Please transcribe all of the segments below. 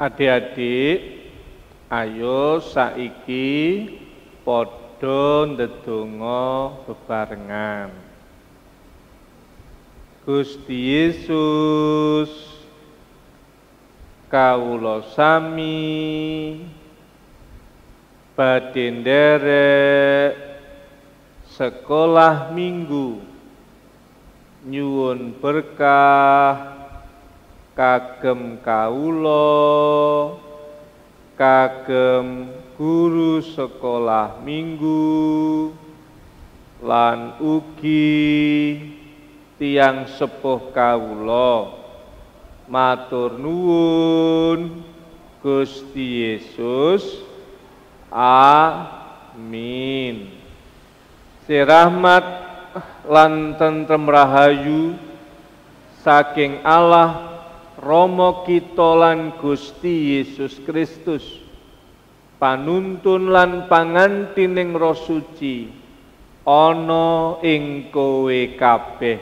Adik-adik, ayo saiki padha ndedonga bebarengan. Gusti Yesus, kawula sami badhe nderek sekolah minggu nyuwun berkah kagem kawula, kagem guru sekolah minggu, lan ugi tiyang sepuh kawula. Matur nuwun Gusti Yesus. Amin. Sirahmat lan tentrem rahayu saking Allah Rama kita lan Gusti Yesus Kristus, panuntun lan pangantining Roh Suci ana ing kowe kabeh.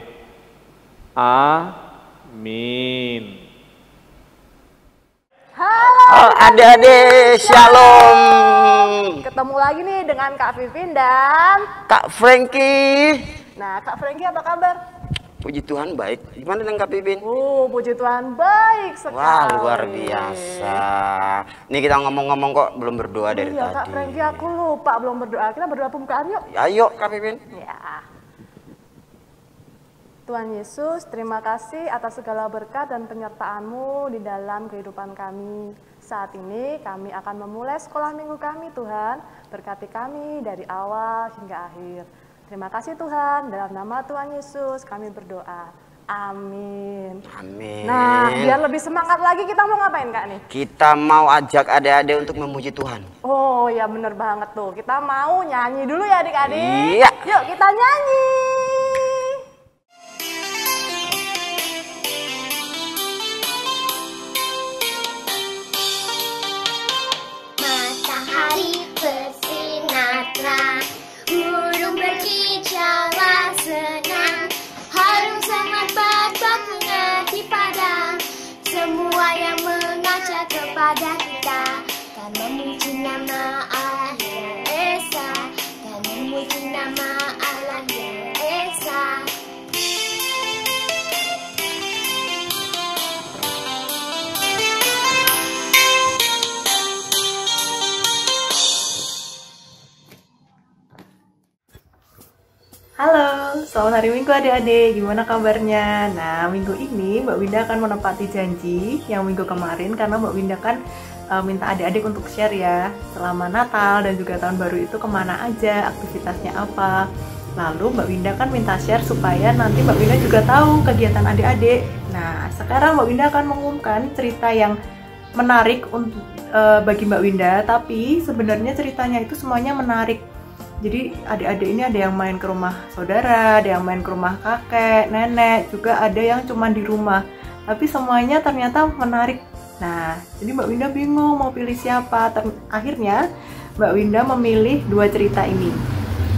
Amin. Halo adik-adik, shalom. Ketemu lagi nih dengan Kak Vivin dan Kak Frankie. Nah, Kak Frankie apa kabar? Puji Tuhan baik. Gimana dengan Kak Pipin? Puji Tuhan baik sekali. Wah, luar biasa. Nih kita ngomong-ngomong kok belum berdoa dari iya, tadi. Kak Frankie, aku lupa belum berdoa. Kita berdoa pembukaan yuk. Ayo Kak Pipin. Ya. Tuhan Yesus, terima kasih atas segala berkat dan penyertaan-Mu di dalam kehidupan kami. Saat ini kami akan memulai sekolah minggu kami, Tuhan. Berkati kami dari awal hingga akhir. Terima kasih Tuhan, dalam nama Tuhan Yesus kami berdoa. Amin. Amin. Nah, biar lebih semangat lagi kita mau ngapain Kak nih? Kita mau ajak adik-adik untuk memuji Tuhan. Oh ya bener banget tuh, kita mau nyanyi dulu ya adik-adik. Iya. Yuk kita nyanyi. Matahari bersinar terang, burung berkicaulah senang, harum sangat berbunga di padang. Semua yang mengajak kepada kita dan memuji nama Allah yang Esa, dan memuji nama Allah yang Esa. Halo, selamat hari Minggu adik-adik, gimana kabarnya? Nah, minggu ini Mbak Winda akan menepati janji yang minggu kemarin karena Mbak Winda kan minta adik-adik untuk share ya selama Natal dan juga tahun baru itu kemana aja, aktivitasnya apa. Lalu Mbak Winda kan minta share supaya nanti Mbak Winda juga tahu kegiatan adik-adik. Nah, sekarang Mbak Winda akan mengumumkan cerita yang menarik untuk bagi Mbak Winda, tapi sebenarnya ceritanya itu semuanya menarik. Jadi adik-adik ini ada yang main ke rumah saudara, ada yang main ke rumah kakek, nenek, juga ada yang cuma di rumah. Tapi semuanya ternyata menarik. Nah, jadi Mbak Winda bingung mau pilih siapa. Akhirnya Mbak Winda memilih dua cerita ini.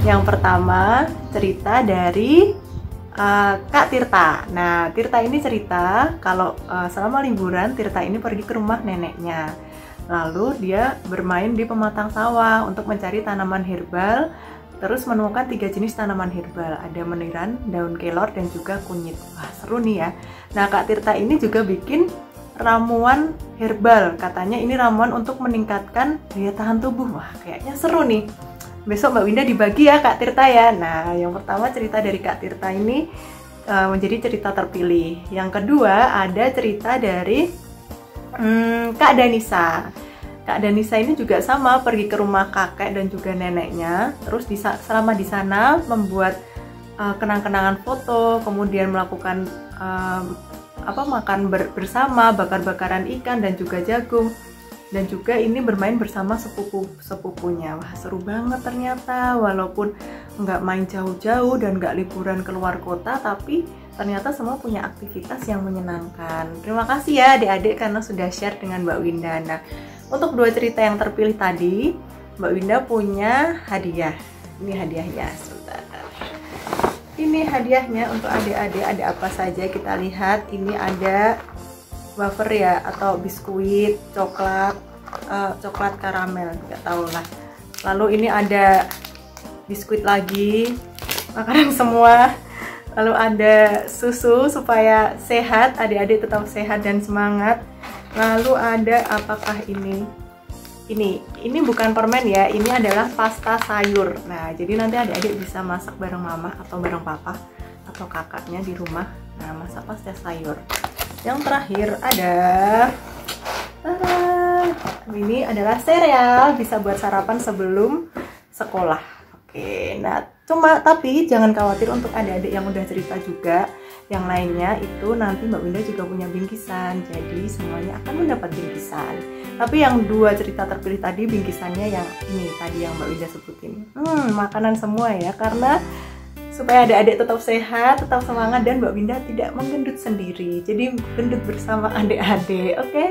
Yang pertama cerita dari Kak Tirta. Nah, Tirta ini cerita kalau selama liburan Tirta ini pergi ke rumah neneknya. Lalu dia bermain di pematang sawah untuk mencari tanaman herbal, terus menemukan 3 jenis tanaman herbal. Ada meniran, daun kelor, dan juga kunyit. Wah, seru nih ya. Nah, Kak Tirta ini juga bikin ramuan herbal. Katanya ini ramuan untuk meningkatkan daya tahan tubuh. Wah, kayaknya seru nih. Besok Mbak Winda dibagi ya Kak Tirta ya. Nah, yang pertama cerita dari Kak Tirta ini menjadi cerita terpilih. Yang kedua ada cerita dari Kak Danisa. Kak Danisa ini juga sama, pergi ke rumah kakek dan juga neneknya. Terus selama di sana membuat kenang-kenangan foto, kemudian melakukan makan bersama, bakar-bakaran ikan dan juga jagung. Dan juga ini bermain bersama sepupunya. Wah, seru banget ternyata. Walaupun nggak main jauh-jauh dan nggak liburan keluar kota, tapi ternyata semua punya aktivitas yang menyenangkan. Terima kasih ya adik-adik karena sudah share dengan Mbak Winda. Nah, untuk dua cerita yang terpilih tadi, Mbak Winda punya hadiah. Ini hadiahnya, sebentar. Ini hadiahnya untuk adik-adik. Ada apa saja kita lihat. Ini ada wafer ya, atau biskuit, coklat, coklat karamel, nggak tahu lah. Lalu ini ada biskuit lagi, makanan semua. Lalu ada susu supaya sehat, adik-adik tetap sehat dan semangat. Lalu ada apakah ini? Ini bukan permen ya, ini adalah pasta sayur. Nah, jadi nanti adik-adik bisa masak bareng mama atau bareng papa atau kakaknya di rumah. Nah, masak pasta sayur. Yang terakhir ada ini adalah sereal, bisa buat sarapan sebelum sekolah. Oke, nah tapi jangan khawatir untuk adik-adik yang udah cerita juga. Yang lainnya itu nanti Mbak Winda juga punya bingkisan, jadi semuanya akan mendapat bingkisan. Tapi yang 2 cerita terpilih tadi bingkisannya yang ini tadi yang Mbak Winda sebutin. Makanan semua ya, karena supaya adik-adik tetap sehat, tetap semangat, dan Mbak Winda tidak menggendut sendiri. Jadi gendut bersama adik-adik, oke?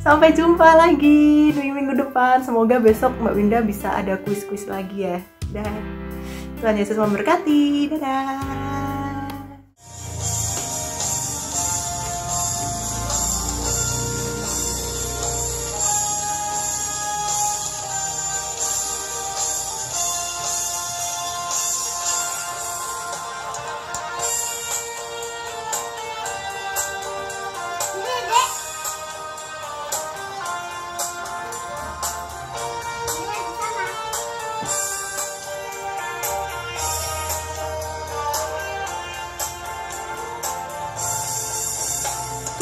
Sampai jumpa lagi di minggu depan. Semoga besok Mbak Winda bisa ada kuis-kuis lagi ya. Dah. Tuhan Yesus memberkati. Dadah.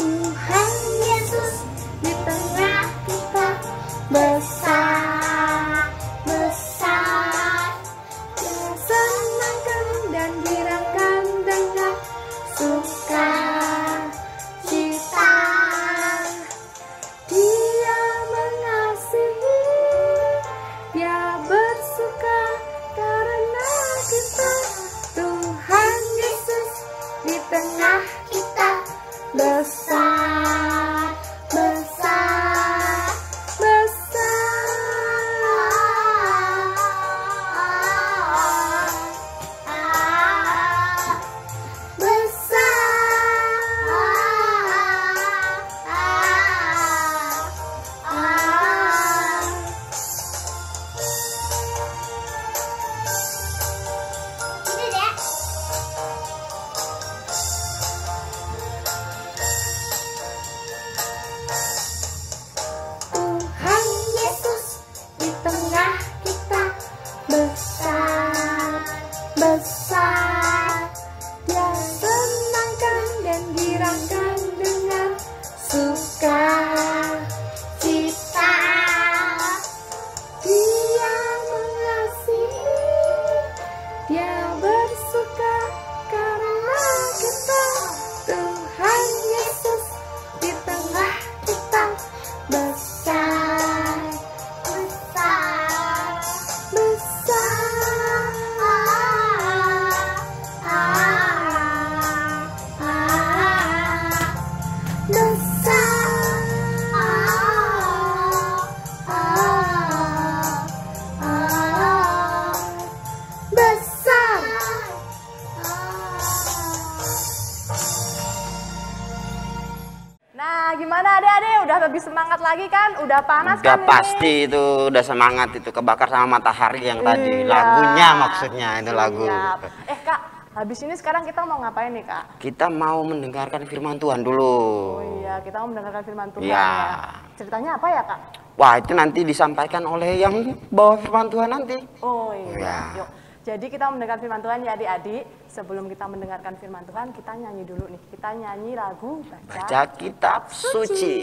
Tuhan Yesus di tengah kita besar, besar. Dia senangkan dan girakan dengan sukacita. Dia mengasihi, Dia bersuka karena kita. Tuhan Yesus di tengah kita besar, besar, besar. Ini deh. Tuhan Yesus di tengah kita besar, besar. Dia senangkan dan girakan dengan sukacita. Dia mengasihi, Dia bersuka karena kita. Tuhan Yesus di tengah kita besar, besar, besar. Besar, Nah, gimana adik-adik? Udah lebih semangat lagi kan? Udah panas Udah kan pasti itu, udah semangat itu, kebakar sama matahari yang tadi. Iya. Lagunya maksudnya, itu lagu. Siap. Kak, habis ini sekarang kita mau ngapain nih Kak? Kita mau mendengarkan firman Tuhan dulu. Oh iya, kita mau mendengarkan firman Tuhan Iya. ya. Ceritanya apa ya Kak? Wah, itu nanti disampaikan oleh yang bawa firman Tuhan nanti. Oh iya, Iya. yuk. Jadi kita mendengarkan firman Tuhan ya adik-adik. Sebelum kita mendengarkan firman Tuhan, kita nyanyi dulu nih. Kita nyanyi lagu Baca kitab suci.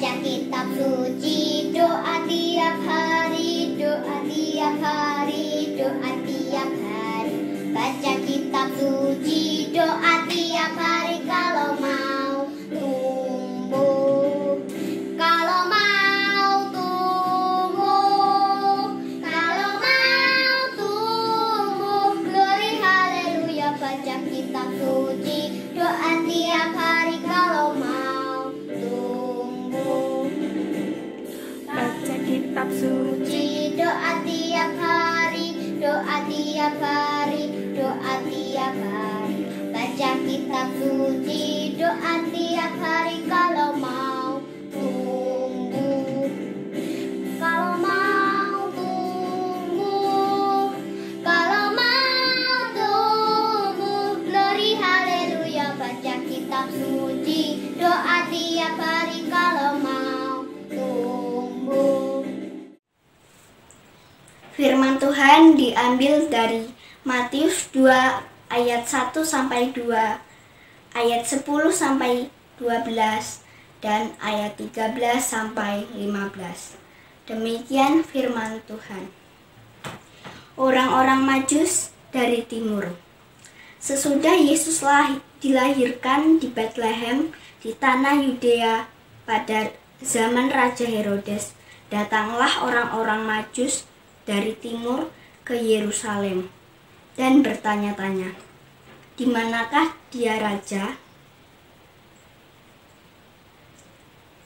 baca kitab suci, doa tiap hari, doa tiap hari, doa tiap hari. Baca kitab suci, doa tiap hari kalau mau tumbuh, kalau mau tumbuh, kalau mau tumbuh. Glory haleluya, baca kitab suci, doa tiap hari kalau mau tumbuh. Baca kitab suci, doa tiap hari, doa tiap hari, doa tiap hari. Baca kitab suci, doa tiap hari kalau mau tumbuh. Kalau mau tumbuh, kalau mau tumbuh, glory haleluya. Baca kitab suci, doa tiap hari kalau mau tumbuh. Firman Tuhan diambil dari Matius 2 ayat 1 sampai 2, ayat 10 sampai 12, dan ayat 13 sampai 15. Demikian firman Tuhan. Orang-orang Majus dari timur. Sesudah Yesus dilahirkan di Betlehem di tanah Yudea pada zaman Raja Herodes, datanglah orang-orang Majus dari timur ke Yerusalem dan bertanya-tanya, "Di manakah dia raja?"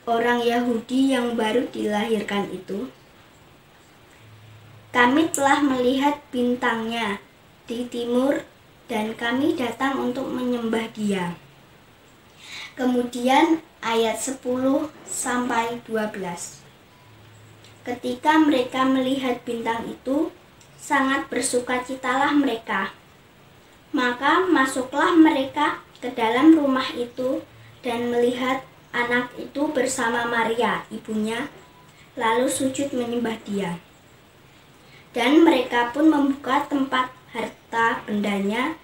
Orang Yahudi yang baru dilahirkan itu, "Kami telah melihat bintangnya di timur dan kami datang untuk menyembah dia." Kemudian ayat 10 sampai 12. Ketika mereka melihat bintang itu, sangat bersukacitalah mereka. Maka masuklah mereka ke dalam rumah itu dan melihat anak itu bersama Maria, ibunya, lalu sujud menyembah dia. Dan mereka pun membuka tempat harta bendanya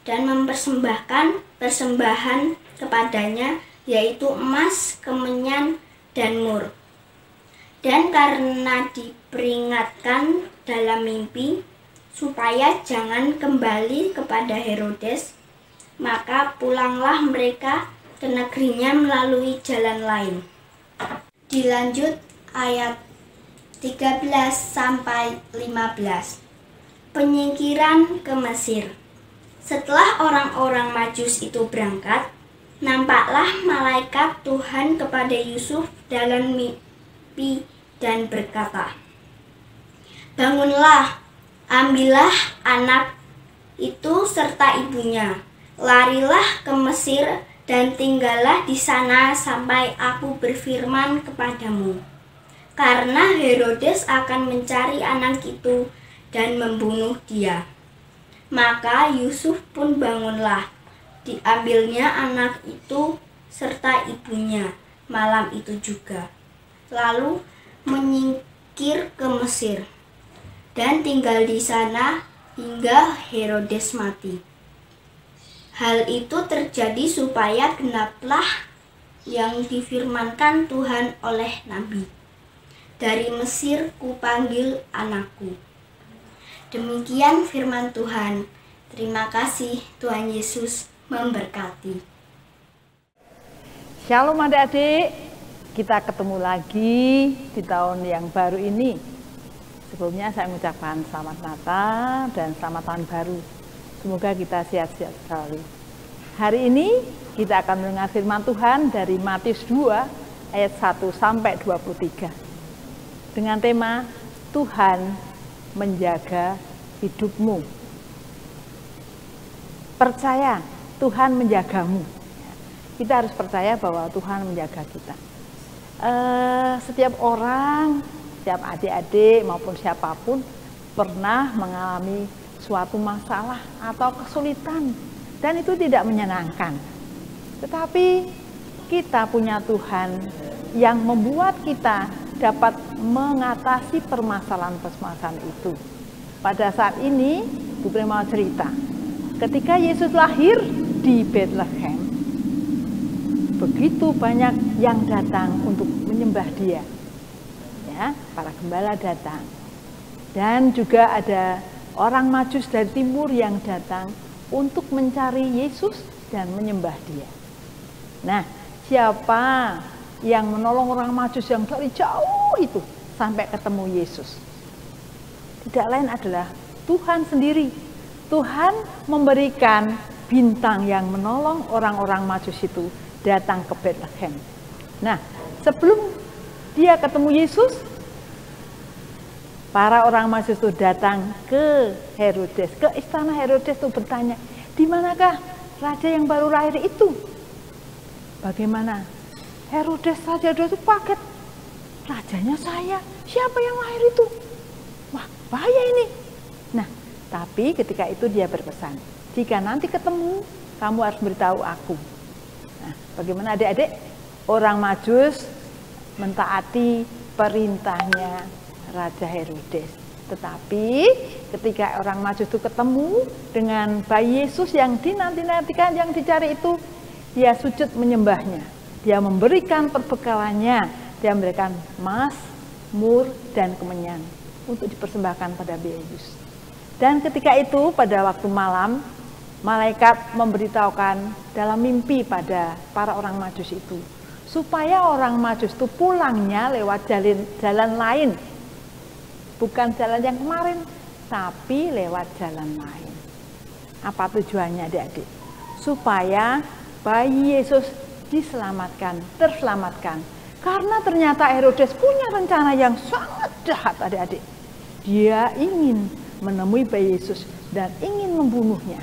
dan mempersembahkan persembahan kepadanya, yaitu emas, kemenyan, dan mur. Dan karena diperingatkan dalam mimpi supaya jangan kembali kepada Herodes, maka pulanglah mereka ke negerinya melalui jalan lain. Dilanjut ayat 13 sampai 15. Penyingkiran ke Mesir. Setelah orang-orang Majus itu berangkat, nampaklah malaikat Tuhan kepada Yusuf dalam mimpi dan berkata, "Bangunlah, ambillah anak itu serta ibunya, larilah ke Mesir dan tinggallah di sana sampai aku berfirman kepadamu. Karena Herodes akan mencari anak itu dan membunuh dia." Maka Yusuf pun bangunlah, diambilnya anak itu serta ibunya malam itu juga, lalu menyingkir ke Mesir dan tinggal di sana hingga Herodes mati. Hal itu terjadi supaya genaplah yang difirmankan Tuhan oleh Nabi, "Dari Mesir kupanggil anakku." Demikian firman Tuhan. Terima kasih, Tuhan Yesus memberkati. Shalom adik-adik, kita ketemu lagi di tahun yang baru ini. Sebelumnya saya mengucapkan selamat Natal dan selamat tahun baru. Semoga kita sehat-sehat selalu. Hari ini kita akan mendengar firman Tuhan dari Matius 2 ayat 1 sampai 23. Dengan tema Tuhan menjaga hidupmu. Percaya Tuhan menjagamu. Kita harus percaya bahwa Tuhan menjaga kita. Setiap orang, setiap adik-adik maupun siapapun pernah mengalami suatu masalah atau kesulitan dan itu tidak menyenangkan. Tetapi kita punya Tuhan yang membuat kita dapat mengatasi permasalahan-permasalahan itu. Pada saat ini, Bu Pri mau cerita, ketika Yesus lahir di Betlehem, begitu banyak yang datang untuk menyembah dia. Ya, para gembala datang. Dan juga ada orang Majus dari timur yang datang untuk mencari Yesus dan menyembah dia. Nah, siapa yang menolong orang Majus yang dari jauh itu sampai ketemu Yesus? Tidak lain adalah Tuhan sendiri. Tuhan memberikan bintang yang menolong orang-orang Majus itu datang ke Betlehem. Nah, sebelum dia ketemu Yesus, para orang Majus itu datang ke Herodes, ke istana Herodes itu bertanya, di manakah raja yang baru lahir itu? Bagaimana? Herodes saja itu kaget. Rajanya saya, siapa yang lahir itu? Wah, bahaya ini. Nah, tapi ketika itu dia berpesan, jika nanti ketemu, kamu harus beritahu aku. Nah, bagaimana adik-adik? Orang Majus mentaati perintahnya Raja Herodes. Tetapi ketika orang Majus itu ketemu dengan bayi Yesus yang dinanti-nantikan, yang dicari itu, dia sujud menyembahnya. Dia memberikan perbekalannya. Dia memberikan emas, mur, dan kemenyan untuk dipersembahkan pada Yesus. Dan ketika itu pada waktu malam, malaikat memberitahukan dalam mimpi pada para orang Majus itu, supaya orang Majus itu pulangnya lewat jalan lain. Bukan jalan yang kemarin, tapi lewat jalan lain. Apa tujuannya adik-adik? Supaya bayi Yesus diselamatkan, terselamatkan. Karena ternyata Herodes punya rencana yang sangat jahat adik-adik. Dia ingin menemui bayi Yesus dan ingin membunuhnya.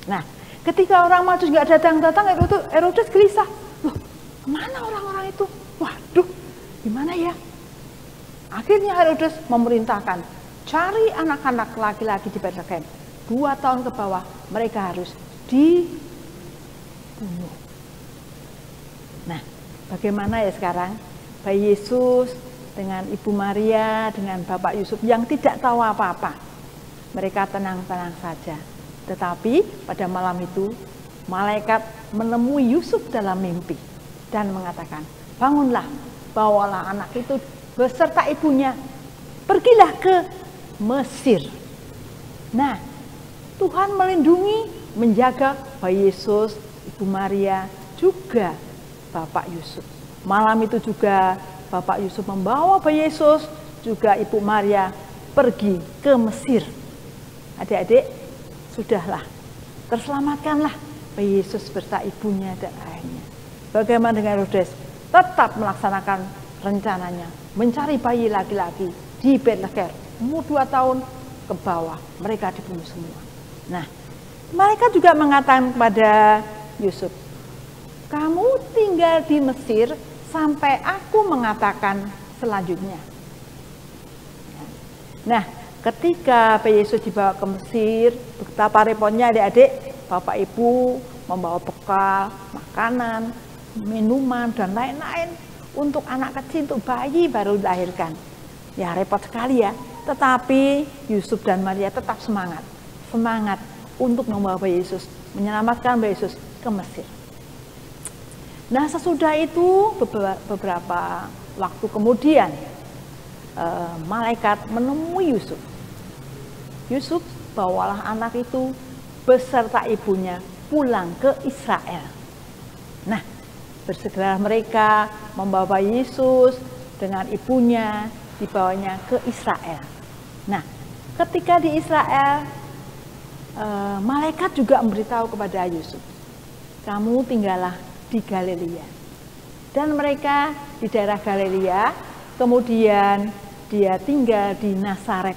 Nah, ketika orang Majus nggak datang-datang, Herodes gelisah. Loh, kemana orang-orang itu? Waduh, gimana ya? Akhirnya Herodes memerintahkan, cari anak-anak laki-laki di Betlehem. 2 tahun ke bawah, mereka harus dibunuh. Nah, bagaimana ya sekarang? Bayi Yesus dengan Ibu Maria, dengan Bapak Yusuf yang tidak tahu apa-apa. Mereka tenang-tenang saja. Tetapi pada malam itu, malaikat menemui Yusuf dalam mimpi dan mengatakan, bangunlah, bawalah anak itu beserta ibunya, pergilah ke Mesir. Nah, Tuhan melindungi, menjaga bayi Yesus, Ibu Maria, juga Bapak Yusuf. Malam itu juga Bapak Yusuf membawa bayi Yesus, juga Ibu Maria pergi ke Mesir. Adik-adik, sudahlah, terselamatkanlah bayi Yesus beserta ibunya dan ayahnya. Bagaimana dengan Herodes? Tetap melaksanakan rencananya, mencari bayi laki-laki di Betlehem, umur 2 tahun ke bawah, mereka dibunuh semua. Nah, mereka juga mengatakan kepada Yusuf, kamu tinggal di Mesir sampai aku mengatakan selanjutnya. Nah, ketika bayi Yesus dibawa ke Mesir, betapa repotnya adik-adik, Bapak Ibu membawa bekal, makanan, minuman, dan lain-lain untuk anak kecil, untuk bayi baru dilahirkan. Ya repot sekali ya, tetapi Yusuf dan Maria tetap semangat untuk membawa bayi Yesus, menyelamatkan bayi Yesus ke Mesir. Nah, sesudah itu beberapa waktu kemudian malaikat menemui Yusuf. Yusuf, bawalah anak itu beserta ibunya pulang ke Israel. Nah, bersegeralah mereka membawa Yesus dengan ibunya, dibawanya ke Israel. Nah, ketika di Israel, malaikat juga memberitahu kepada Yusuf, kamu tinggallah di Galilea. Dan mereka di daerah Galilea, kemudian dia tinggal di Nazaret.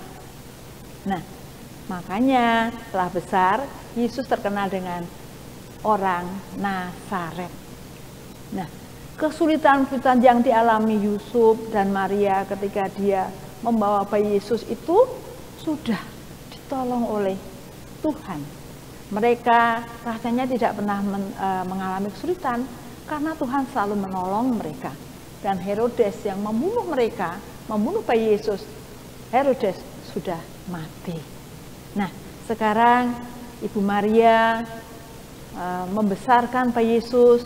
Nah, makanya setelah besar, Yesus terkenal dengan orang Nazaret. Nah, kesulitan-kesulitan yang dialami Yusuf dan Maria ketika dia membawa bayi Yesus itu sudah ditolong oleh Tuhan. Mereka rasanya tidak pernah mengalami kesulitan karena Tuhan selalu menolong mereka. Dan Herodes yang membunuh mereka, membunuh bayi Yesus, Herodes sudah mati. Nah, sekarang Ibu Maria membesarkan bayi Yesus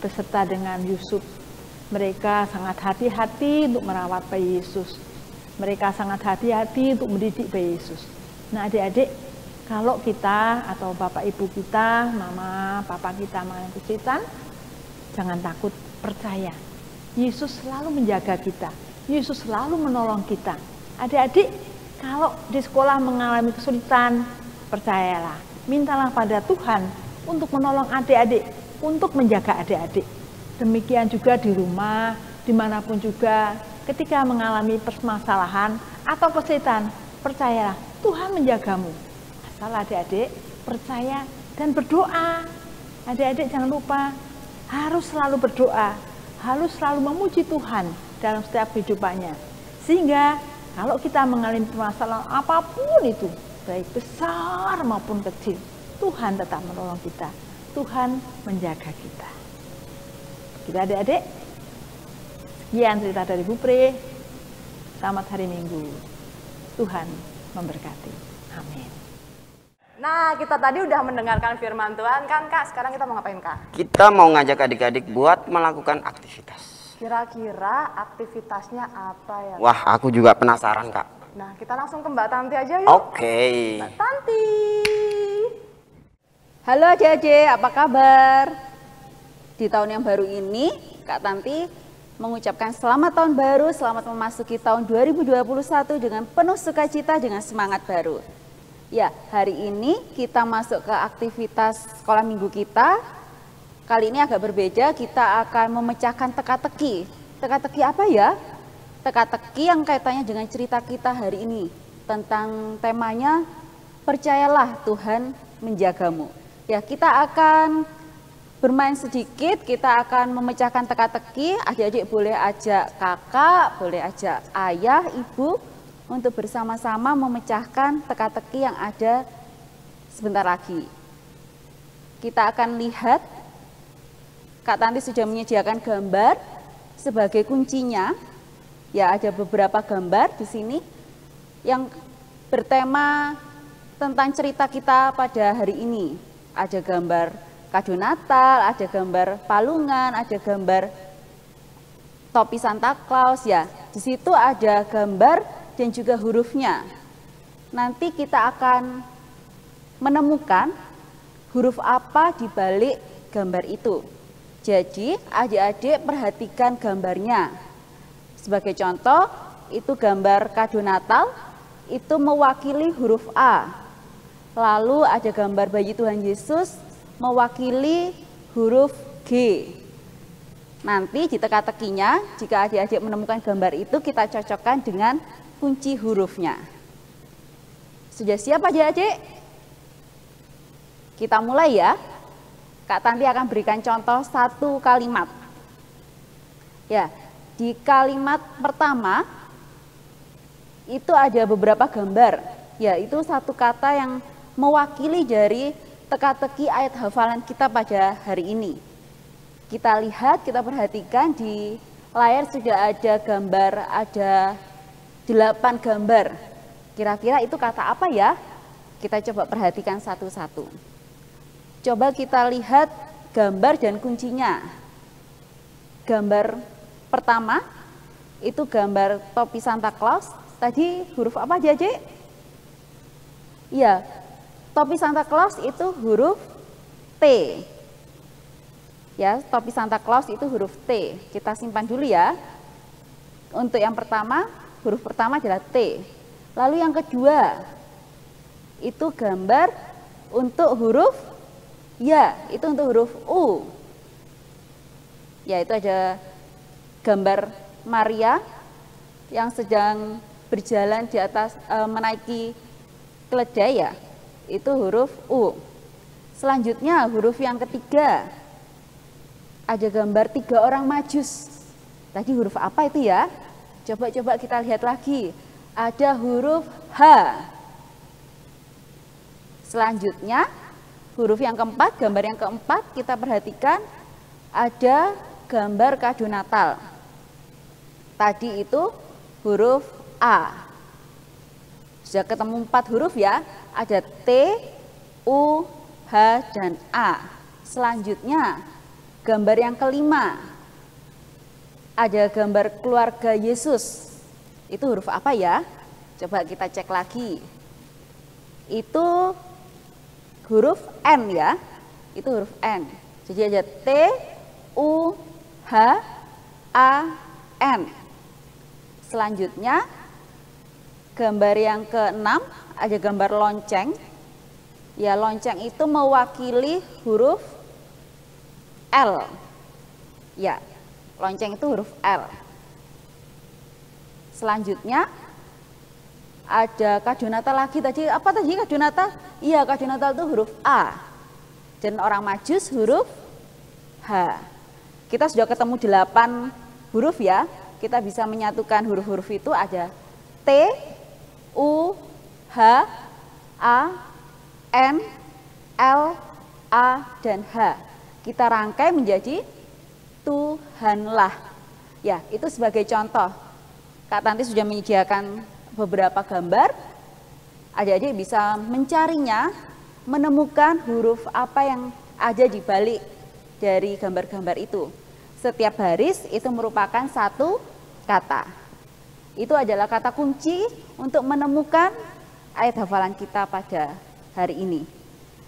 beserta dengan Yusuf. Mereka sangat hati-hati untuk merawat bayi Yesus. Mereka sangat hati-hati untuk mendidik bayi Yesus. Nah, adik-adik, kalau kita atau bapak ibu kita, mama, papa kita mengalami kesulitan, jangan takut, percaya. Yesus selalu menjaga kita. Yesus selalu menolong kita. Adik-adik, kalau di sekolah mengalami kesulitan, percayalah, mintalah pada Tuhan untuk menolong adik-adik, untuk menjaga adik-adik. Demikian juga di rumah, dimanapun juga, ketika mengalami permasalahan atau kesulitan, percayalah Tuhan menjagamu. Asal adik-adik percaya dan berdoa. Adik-adik jangan lupa harus selalu berdoa, harus selalu memuji Tuhan dalam setiap kehidupannya. Sehingga kalau kita mengalami permasalahan apapun itu, baik besar maupun kecil, Tuhan tetap menolong kita. Tuhan menjaga kita. Kita adik-adik, sekian cerita dari Bu Pri. Selamat hari Minggu. Tuhan memberkati. Amin. Nah, kita tadi udah mendengarkan firman Tuhan kan, Kak? Sekarang kita mau ngapain, Kak? Kita mau ngajak adik-adik buat melakukan aktivitas. Kira-kira aktivitasnya apa ya? Wah, aku juga penasaran, Kak. Nah, kita langsung ke Mbak Tanti aja yuk. Oke. Mbak Tanti. Halo adik-adik, apa kabar? Di tahun yang baru ini, Kak Tanti mengucapkan selamat tahun baru, selamat memasuki tahun 2021 dengan penuh sukacita, dengan semangat baru. Ya, hari ini kita masuk ke aktivitas sekolah minggu kita. Kali ini agak berbeda, kita akan memecahkan teka-teki. Teka-teki apa ya? Teka-teki yang kaitannya dengan cerita kita hari ini. Tentang temanya, percayalah Tuhan menjagamu. Ya, kita akan bermain sedikit, kita akan memecahkan teka-teki. Adik-adik boleh ajak kakak, boleh ajak ayah, ibu untuk bersama-sama memecahkan teka-teki yang ada sebentar lagi. Kita akan lihat, Kak Tanti sudah menyediakan gambar sebagai kuncinya. Ya, ada beberapa gambar di sini yang bertema tentang cerita kita pada hari ini. Ada gambar kado Natal, ada gambar palungan, ada gambar topi Santa Claus ya. Di situ ada gambar dan juga hurufnya. Nanti kita akan menemukan huruf apa di balik gambar itu. Jadi adik-adik perhatikan gambarnya. Sebagai contoh, itu gambar kado Natal, itu mewakili huruf A. Lalu ada gambar bayi Tuhan Yesus mewakili huruf G. Nanti di teka-tekinya, jika adik-adik menemukan gambar itu, kita cocokkan dengan kunci hurufnya. Sudah siap adik-adik? Kita mulai ya. Kak Tanti akan berikan contoh satu kalimat. Ya, di kalimat pertama itu ada beberapa gambar. Ya, itu satu kata yang mewakili dari teka-teki ayat hafalan kita pada hari ini. Kita lihat, kita perhatikan di layar sudah ada gambar, ada 8 gambar. Kira-kira itu kata apa ya? Kita coba perhatikan satu-satu. Coba kita lihat gambar dan kuncinya. Gambar pertama itu gambar topi Santa Claus. Tadi huruf apa aja, Dek? Iya, topi Santa Claus itu huruf T. Ya, topi Santa Claus itu huruf T. Kita simpan dulu ya. Untuk yang pertama, huruf pertama adalah T. Lalu yang kedua, itu gambar untuk huruf ya, itu untuk huruf U. Ya, itu ada gambar Maria yang sedang berjalan di atas menaiki keledai ya, itu huruf U. Selanjutnya huruf yang ketiga, ada gambar 3 orang majus. Tadi huruf apa itu ya? Coba-coba kita lihat lagi. Ada huruf H. Selanjutnya huruf yang keempat, gambar yang keempat kita perhatikan ada gambar kado Natal. Tadi itu huruf A. Sudah ketemu 4 huruf ya. Ada T, U, H, dan A. Selanjutnya gambar yang kelima, ada gambar keluarga Yesus. Itu huruf apa ya? Coba kita cek lagi. Itu huruf N ya. Itu huruf N. Jadi ada T, U, H, A, N. Selanjutnya gambar yang ke-6 ada gambar lonceng. Ya, lonceng itu mewakili huruf L. Ya, lonceng itu huruf L. Selanjutnya ada Kak Jonata lagi tadi. Apa tadi Kak Jonata? Iya, Kak Jonata itu huruf A. Dan orang Majus huruf H. Kita sudah ketemu 8 huruf ya. Kita bisa menyatukan huruf-huruf itu ada T, U, H, A, N, L, A, dan H. Kita rangkai menjadi Tuhanlah. Ya, itu sebagai contoh. Kak Tanti sudah menyediakan beberapa gambar. Adik-adik bisa mencarinya, menemukan huruf apa yang ada di balik dari gambar-gambar itu. Setiap baris itu merupakan satu kata. Itu adalah kata kunci untuk menemukan ayat hafalan kita pada hari ini.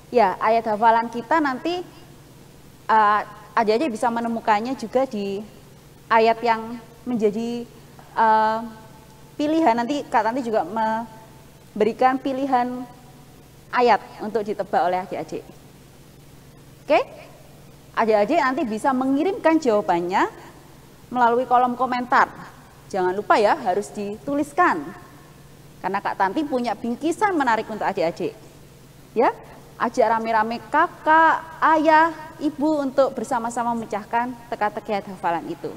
Ya, ayat hafalan kita nanti adik-adik bisa menemukannya juga di ayat yang menjadi pilihan. Nanti Kak Tanti juga memberikan pilihan ayat untuk ditebak oleh adik-adik. Oke? Adik-adik nanti bisa mengirimkan jawabannya melalui kolom komentar. Jangan lupa ya, harus dituliskan. Karena Kak Tanti punya bingkisan menarik untuk adik-adik. Ya, ajak rame-rame kakak, ayah, ibu untuk bersama-sama memecahkan teka-teki ayat hafalan itu.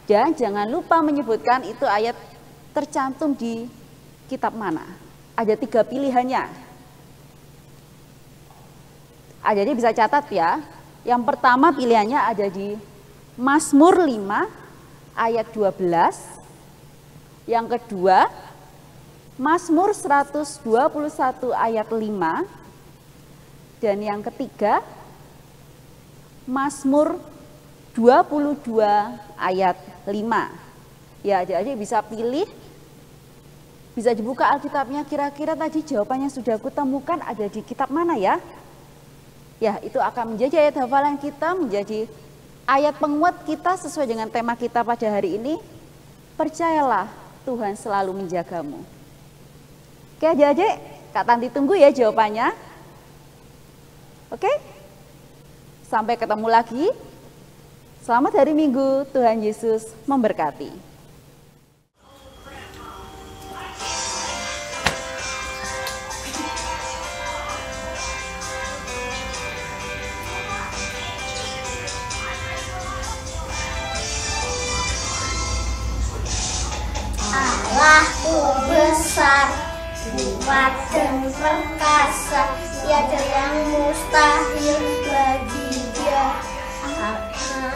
Dan jangan lupa menyebutkan itu ayat tercantum di kitab mana. Ada 3 pilihannya. Jadi bisa catat ya. Yang pertama pilihannya ada di Mazmur 5 ayat 12. Yang kedua Mazmur 121 ayat 5. Dan yang ketiga Mazmur 22 ayat 5. Ya, jadi bisa pilih. Bisa dibuka Alkitabnya, kira-kira tadi jawabannya sudah aku temukan ada di kitab mana ya? Ya, itu akan menjadi ayat hafalan kita, menjadi ayat penguat kita sesuai dengan tema kita pada hari ini. Percayalah, Tuhan selalu menjagamu. Oke adik-adik, Kak Tanti tunggu ya jawabannya. Oke? Sampai ketemu lagi. Selamat hari Minggu, Tuhan Yesus memberkati. Allahku besar, kuat dan perkasa, tiada yang mustahil bagi Dia. Allahku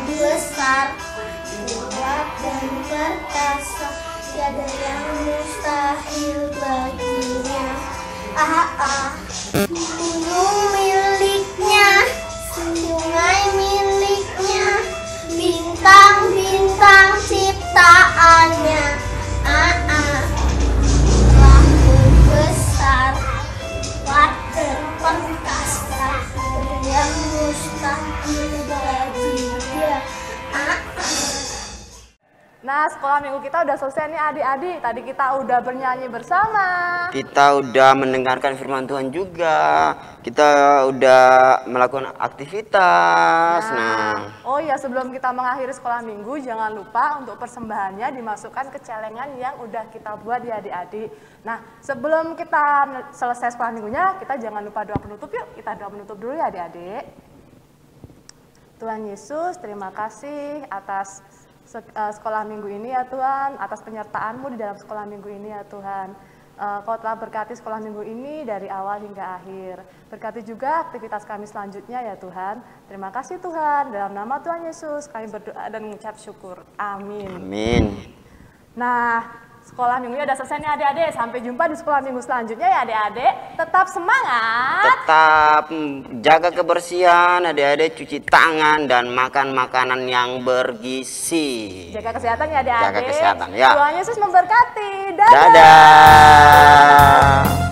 besar, kuat dan perkasa, tiada yang mustahil baginya. Gunung miliknya, sungai miliknya, bintang-bintang ciptaannya. Allahku besar, kuat dan perkasa, yang mustahil bagi Dia. Nah, sekolah minggu kita udah selesai nih adik-adik. Tadi kita udah bernyanyi bersama. Kita udah mendengarkan firman Tuhan juga. Kita udah melakukan aktivitas. Oh iya, sebelum kita mengakhiri sekolah minggu, jangan lupa untuk persembahannya dimasukkan ke celengan yang udah kita buat ya adik-adik. Nah, sebelum kita selesai sekolah minggunya, kita jangan lupa doa penutup yuk. Kita doa penutup dulu ya adik-adik. Tuhan Yesus, terima kasih atas sekolah minggu ini ya Tuhan, atas penyertaan-Mu di dalam sekolah minggu ini ya Tuhan. Kau telah berkati sekolah minggu ini dari awal hingga akhir. Berkati juga aktivitas kami selanjutnya ya Tuhan. Terima kasih Tuhan, dalam nama Tuhan Yesus kami berdoa dan mengucap syukur. Amin. Amin. Nah, sekolah minggunya udah selesai nih adik-adik. Sampai jumpa di sekolah minggu selanjutnya ya adik-adik. Tetap semangat. Tetap jaga kebersihan adik-adik, cuci tangan dan makan makanan yang bergizi. Jaga kesehatan ya adik-adik. Jaga kesehatan ya. Tuhan Yesus memberkati. Dadah. Dadah.